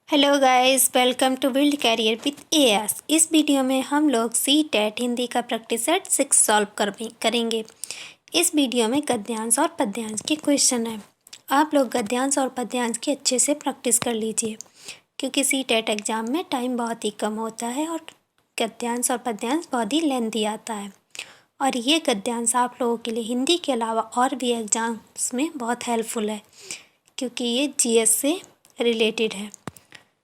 Hello guys, welcome to build career with AS. इस video में हम लोग सी-टेट हिंदी का प्रैक्टिस सेट 6 सॉल्व करेंगे। इस वीडियो में गद्यांश और पद्यांश के क्वेश्चन हैं। आप लोग गद्यांश और पद्यांश की अच्छे से प्रैक्टिस कर लीजिए, क्योंकि सी-टेट एग्ज़ाम में टाइम बहुत ही कम होता है और गद्यांश और पद्यांश बहुत ही लेंथी आता है। और ये गद्यांश आप लोगों के लिए हिंदी के अलावा और भी एग्ज़ाम्स में बहुत हेल्पफुल है, क्योंकि ये जीएस से रिलेटेड है।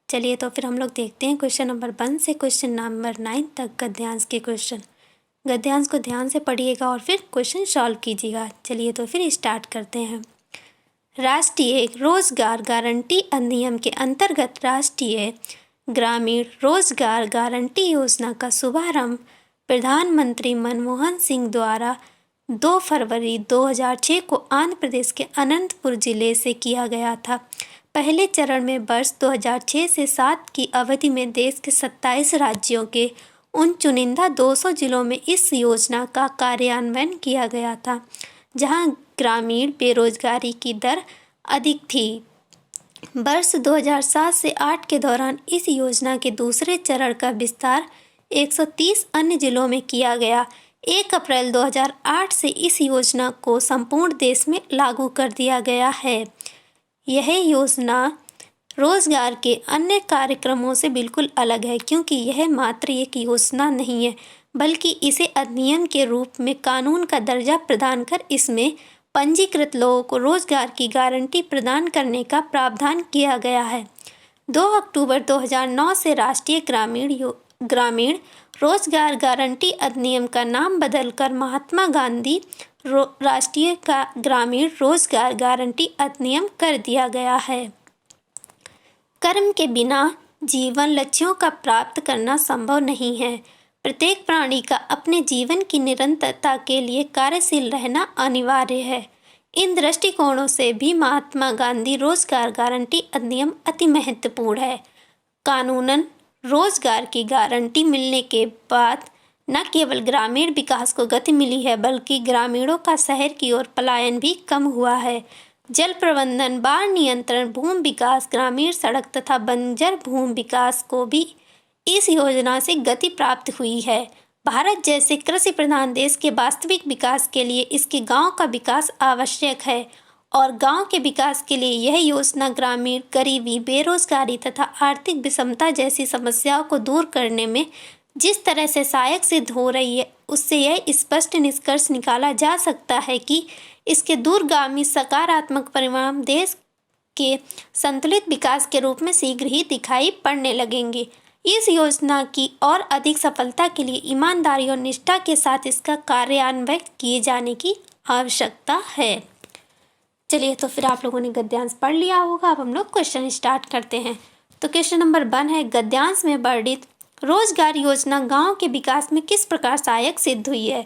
चलिए तो फिर हम लोग देखते हैं क्वेश्चन नंबर 1 से क्वेश्चन नंबर 9 तक गद्यांश के क्वेश्चन। गद्यांश को ध्यान से पढ़िएगा और फिर क्वेश्चन सॉल्व कीजिएगा। चलिए तो फिर स्टार्ट करते हैं। राष्ट्रीय रोजगार गारंटी अधिनियम के अंतर्गत राष्ट्रीय ग्रामीण रोजगार गारंटी योजना का शुभारंभ प्रधानमंत्री मनमोहन सिंह द्वारा 2 फरवरी 2006 को आंध्र प्रदेश के अनंतपुर जिले से किया गया था। पहले चरण में वर्ष 2006 से 7 की अवधि में देश के 27 राज्यों के उन चुनिंदा 200 जिलों में इस योजना का कार्यान्वयन किया गया था, जहां ग्रामीण बेरोजगारी की दर अधिक थी। वर्ष 2007 से 8 के दौरान इस योजना के दूसरे चरण का विस्तार 130 अन्य जिलों में किया गया। 1 अप्रैल 2008 से इस योजना को संपूर्ण देश में लागू कर दिया गया है। यह योजना रोजगार के अन्य कार्यक्रमों से बिल्कुल अलग है, क्योंकि यह मात्र एक योजना नहीं है, बल्कि इसे अधिनियम के रूप में कानून का दर्जा प्रदान कर इसमें पंजीकृत लोगों को रोजगार की गारंटी प्रदान करने का प्रावधान किया गया है। 2 अक्टूबर 2009 से राष्ट्रीय ग्रामीण रोजगार गारंटी अधिनियम का नाम बदलकर महात्मा गांधी राष्ट्रीय ग्रामीण रोजगार गारंटी अधिनियम कर दिया गया है। कर्म के बिना जीवन लक्ष्यों का प्राप्त करना संभव नहीं है। प्रत्येक प्राणी का अपने जीवन की निरंतरता के लिए कार्यशील रहना अनिवार्य है। इन दृष्टिकोणों से भी महात्मा गांधी रोजगार गारंटी अधिनियम अति महत्वपूर्ण है। कानूनन रोजगार की गारंटी मिलने के बाद न केवल ग्रामीण विकास को गति मिली है, बल्कि ग्रामीणों का शहर की ओर पलायन भी कम हुआ है। जल प्रबंधन, बाढ़ नियंत्रण, भूमि विकास, ग्रामीण सड़क तथा बंजर भूमि विकास को भी इस योजना से गति प्राप्त हुई है। भारत जैसे कृषि प्रधान देश के वास्तविक विकास के लिए इसके गांव का विकास आवश्यक है, और गांव के विकास के लिए यह योजना ग्रामीण गरीबी, बेरोजगारी तथा आर्थिक विषमता जैसी समस्याओं को दूर करने में जिस तरह से सहायक सिद्ध हो रही है, उससे यह स्पष्ट निष्कर्ष निकाला जा सकता है कि इसके दूरगामी सकारात्मक परिणाम देश के संतुलित विकास के रूप में शीघ्र ही दिखाई पड़ने लगेंगे। इस योजना की और अधिक सफलता के लिए ईमानदारी और निष्ठा के साथ इसका कार्यान्वयन किए जाने की आवश्यकता है। चलिए तो फिर आप लोगों ने गद्यांश पढ़ लिया होगा। अब हम लोग क्वेश्चन स्टार्ट करते हैं। तो क्वेश्चन नंबर 1 है, गद्यांश में वर्णित रोजगार योजना गांव के विकास में किस प्रकार सहायक सिद्ध हुई है?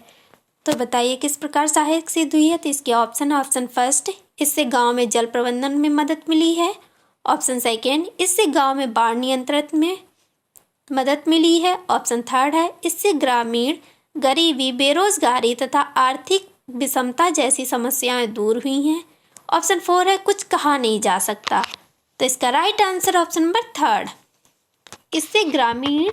तो बताइए किस प्रकार सहायक सिद्ध हुई है। तो इसके ऑप्शन फर्स्ट, इससे गांव में जल प्रबंधन में मदद मिली है। ऑप्शन सेकेंड, इससे गांव में बाढ़ नियंत्रण में मदद मिली है। ऑप्शन थर्ड है, इससे ग्रामीण गरीबी, बेरोजगारी तथा आर्थिक विषमता जैसी समस्याएं दूर हुई हैं। ऑप्शन 4 है, कुछ कहा नहीं जा सकता। तो इसका राइट आंसर ऑप्शन नंबर 3, इससे ग्रामीण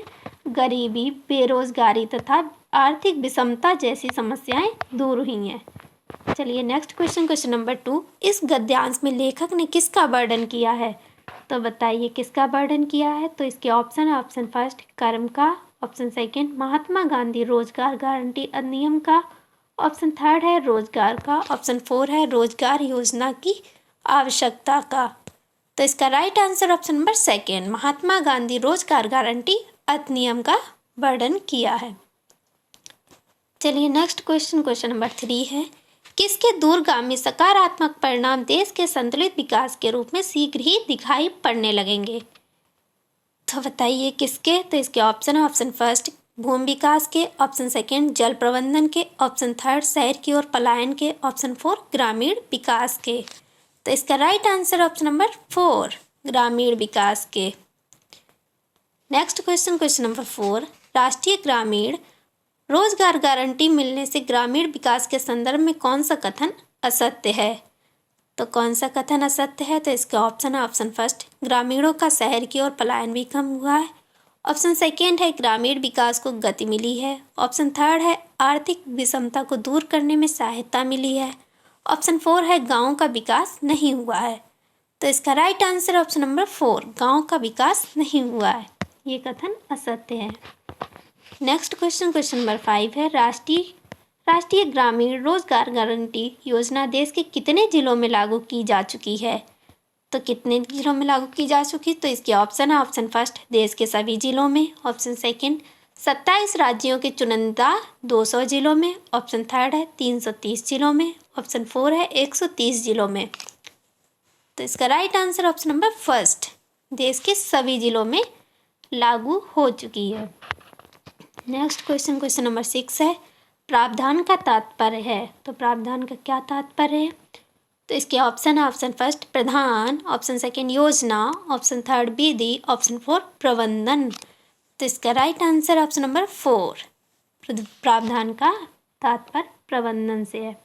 गरीबी, बेरोजगारी तथा आर्थिक विषमता जैसी समस्याएं दूर हुई हैं। चलिए नेक्स्ट क्वेश्चन नंबर 2, इस गद्यांश में लेखक ने किसका वर्णन किया है? तो बताइए किसका वर्णन किया है। तो इसके ऑप्शन फर्स्ट, कर्म का। ऑप्शन सेकेंड, महात्मा गांधी रोजगार गारंटी अधिनियम का। ऑप्शन थर्ड है रोजगार का। ऑप्शन 4 है रोजगार योजना की आवश्यकता का। तो इसका right answer option number second, Mahatma Gandhi रोजगार गारंटी अधिनियम का वर्णन किया है। चलिए नेक्स्ट क्वेश्चन नंबर 3 है, किसके दूरगामी सकारात्मक परिणाम देश के संतुलित विकास के रूप में शीघ्र ही दिखाई पड़ने लगेंगे? तो बताइए किसके। तो इसके ऑप्शन फर्स्ट, भूमि विकास के। ऑप्शन सेकेंड, जल प्रबंधन के। ऑप्शन थर्ड, शहर की ओर पलायन के। ऑप्शन 4, ग्रामीण विकास के। तो इसका राइट आंसर ऑप्शन नंबर 4, ग्रामीण विकास के। नेक्स्ट क्वेश्चन नंबर 4, राष्ट्रीय ग्रामीण रोजगार गारंटी मिलने से ग्रामीण विकास के संदर्भ में कौन सा कथन असत्य है? तो कौन सा कथन असत्य है? तो इसके ऑप्शन है ऑप्शन फर्स्ट, ग्रामीणों का शहर की ओर पलायन भी कम हुआ है। ऑप्शन सेकेंड है ग्रामीण विकास को गति मिली है। ऑप्शन थर्ड है आर्थिक विषमता को दूर करने में सहायता मिली है। ऑप्शन फोर है गाँव का विकास नहीं हुआ है। तो इसका राइट आंसर ऑप्शन नंबर 4, गाँव का विकास नहीं हुआ है। ये कथन असत्य है। नेक्स्ट क्वेश्चन नंबर 5 है, राष्ट्रीय ग्रामीण रोजगार गारंटी योजना देश के कितने जिलों में लागू की जा चुकी है? तो कितने जिलों में लागू की जा चुकी? तो इसके ऑप्शन है ऑप्शन फर्स्ट, देश के सभी जिलों में। ऑप्शन सेकंड, 27 राज्यों के चुनिंदा 200 जिलों में। ऑप्शन थर्ड है 330 जिलों में। ऑप्शन फोर है 130 जिलों में। तो इसका right answer option number first, देश के सभी जिलों में लागू हो चुकी है। नेक्स्ट क्वेश्चन नंबर 6 है, प्रावधान का तात्पर्य है। तो प्रावधान का क्या तात्पर्य है? तो इसके ऑप्शन है ऑप्शन फर्स्ट प्रधान, ऑप्शन सेकंड योजना, ऑप्शन थर्ड विधि, ऑप्शन फोर प्रबंधन। तो इसका राइट आंसर ऑप्शन नंबर 4, प्रावधान का तात्पर्य प्रबंधन से है।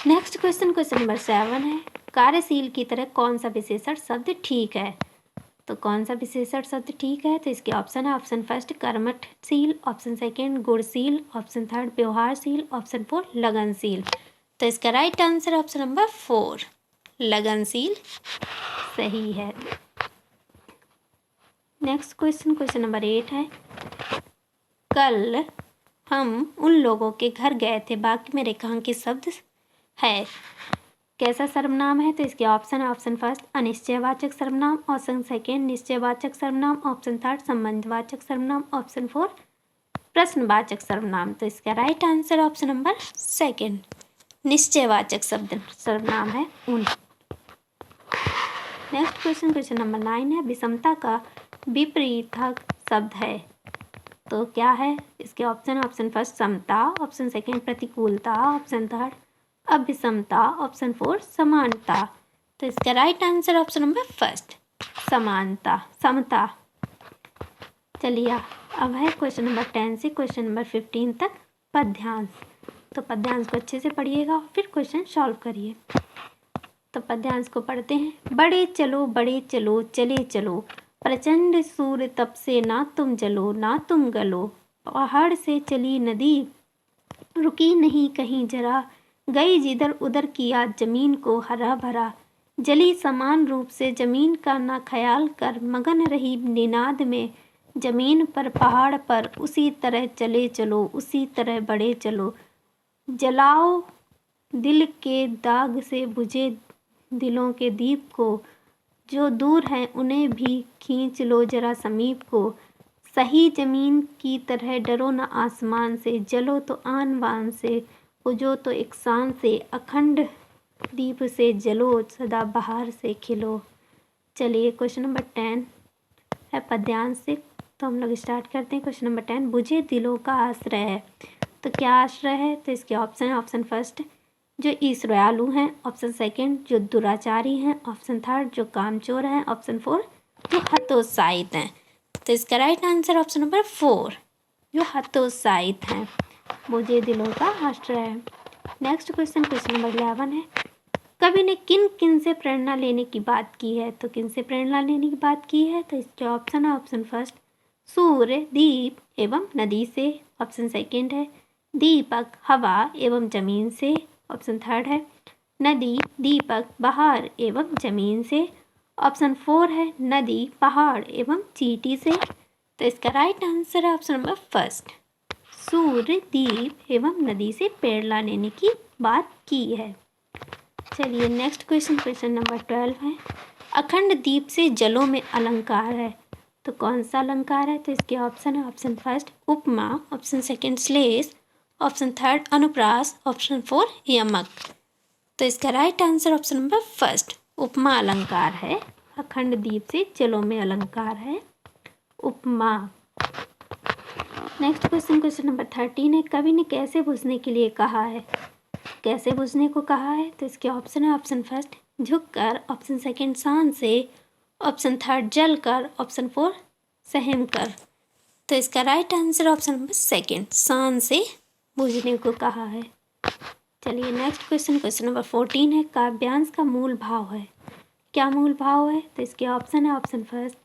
नेक्स्ट क्वेश्चन नंबर 7 है, कार्यशील की तरह कौन सा विशेषण शब्द ठीक है? तो कौन सा विशेषण शब्द ठीक है? तो इसके ऑप्शन है ऑप्शन फर्स्ट कर्मठशील, ऑप्शन सेकंड गुणशील, ऑप्शन थर्ड व्यवहारशील, ऑप्शन फोर लगनशील। तो इसका राइट आंसर ऑप्शन नंबर 4, लगनशील सही है। नेक्स्ट क्वेश्चन नंबर 8 है, कल हम उन लोगों के घर गए थे, वाक्य में रेखांकित शब्द है, कैसा सर्वनाम है? तो इसके ऑप्शन है ऑप्शन फर्स्ट अनिश्चयवाचक सर्वनाम, ऑप्शन सेकेंड निश्चयवाचक सर्वनाम, ऑप्शन थर्ड संबंधवाचक सर्वनाम, ऑप्शन फोर प्रश्नवाचक सर्वनाम। तो इसका right answer option number second, निश्चयवाचक सर्वनाम है उन। नेक्स्ट क्वेश्चन नंबर 9 है, विषमता का विपरीतक शब्द है, तो क्या है? इसके ऑप्शन फर्स्ट समता, ऑप्शन सेकेंड प्रतिकूलता, ऑप्शन थर्ड अभिसमता, ऑप्शन फोर समानता। तो इसका right answer option number first समानता, समता। चलिए अब है क्वेश्चन नंबर 10 से क्वेश्चन नंबर 15 तक पद्यांश। तो पद्यांश को अच्छे से पढ़िएगा और फिर क्वेश्चन सॉल्व करिए। तो पद्यांश को पढ़ते हैं, बड़े चलो चले चलो, प्रचंड सूर्य तप से ना तुम जलो ना तुम गलो, पहाड़ से चली नदी रुकी नहीं कहीं जरा, गई जिधर उधर किया जमीन को हरा भरा, जली समान रूप से जमीन का ना ख्याल कर, मगन रही निनाद में जमीन पर पहाड़ पर, उसी तरह चले चलो उसी तरह बढ़े चलो, जलाओ दिल के दाग से बुझे दिलों के दीप को, जो दूर हैं उन्हें भी खींच लो जरा समीप को, सही जमीन की तरह डरो न आसमान से, जलो तो आन बान से, बुझो तो एक शान से, अखंड दीप से जलो सदा बहार से खिलो। चलिए क्वेश्चन नंबर 10 है पद्यांश से, तो हम लोग स्टार्ट करते हैं। क्वेश्चन नंबर 10, बुझे दिलों का आश्रय है, तो क्या आश्रय है? तो इसके ऑप्शन है ऑप्शन फर्स्ट जो ईश्वरयालु हैं, ऑप्शन सेकंड जो दुराचारी हैं, ऑप्शन थर्ड जो कामचोर हैं, ऑप्शन फोर जो हतोत्साहित हैं। तो इसका राइट आंसर ऑप्शन नंबर 4 जो हतोत्साहित हैं, मुझे दिलों का आश्रय है। नेक्स्ट क्वेश्चन नंबर 11 है, कवि ने किन किन से प्रेरणा लेने की बात की है? तो किन से प्रेरणा लेने की बात की है? तो इसके ऑप्शन है ऑप्शन फर्स्ट सूर्य, दीप एवं नदी से, ऑप्शन सेकंड है दीपक, हवा एवं जमीन से, ऑप्शन थर्ड है नदी, दीपक, पहाड़ एवं जमीन से, ऑप्शन फोर है नदी, पहाड़ एवं चींटी से। तो इसका राइट आंसर है ऑप्शन नंबर फर्स्ट सूर्य, दीप एवं नदी से प्रेरणा लेने की बात की है। चलिए नेक्स्ट क्वेश्चन नंबर 12 है, अखंड दीप से जलों में अलंकार है, तो कौन सा अलंकार है? तो इसके ऑप्शन है ऑप्शन फर्स्ट उपमा, ऑप्शन सेकंड श्लेष, ऑप्शन थर्ड अनुप्रास, ऑप्शन फोर यमक। तो इसका right answer option number first उपमा अलंकार है, अखंड दीप से जलों में अलंकार है उपमा। नेक्स्ट क्वेश्चन नंबर 13 है, कवि ने कैसे बुझने के लिए कहा है? कैसे बुझने को कहा है? तो इसके ऑप्शन है ऑप्शन फर्स्ट झुककर, ऑप्शन सेकंड शान से, ऑप्शन थर्ड जल कर, ऑप्शन फोर सहम कर। तो इसका right answer option number second शान से बुझने को कहा है। चलिए नेक्स्ट क्वेश्चन नंबर 14 है, काव्यांश का मूल भाव है। क्या मूल भाव है? तो इसके ऑप्शन है, ऑप्शन फर्स्ट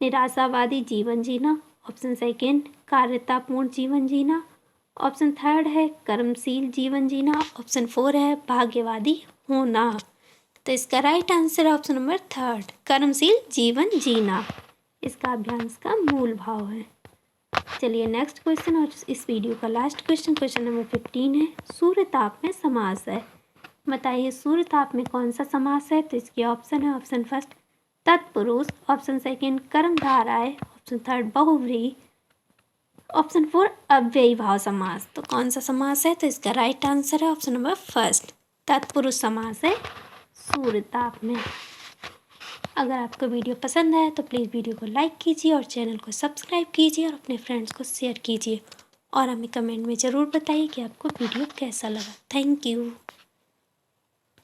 निराशावादी जीवन जीना, ऑप्शन सेकेंड कार्यतापूर्ण जीवन जीना, ऑप्शन थर्ड है कर्मशील जीवन जीना, ऑप्शन फोर है भाग्यवादी होना। तो इसका राइट आंसर है ऑप्शन नंबर थर्ड, कर्मशील जीवन जीना। इसका काव्यांश का मूल भाव है। चलिए नेक्स्ट क्वेश्चन और इस वीडियो का लास्ट क्वेश्चन नंबर 15 है, सूर्यताप में समास है। बताइए सूर्यताप में कौन सा समास है? तो इसके ऑप्शन है, ऑप्शन फर्स्ट तत्पुरुष, ऑप्शन सेकेंड कर्मधारय, ऑप्शन थर्ड बहुव्रीहि, ऑप्शन फोर अव्ययी भाव समास। तो कौन सा समास है? तो इसका राइट आंसर है ऑप्शन नंबर फर्स्ट, तत्पुरुष समास है सूर्यताप में। अगर आपको वीडियो पसंद आया तो प्लीज़ वीडियो को लाइक कीजिए और चैनल को सब्सक्राइब कीजिए और अपने फ्रेंड्स को शेयर कीजिए और हमें कमेंट में ज़रूर बताइए कि आपको वीडियो कैसा लगा। Thank you.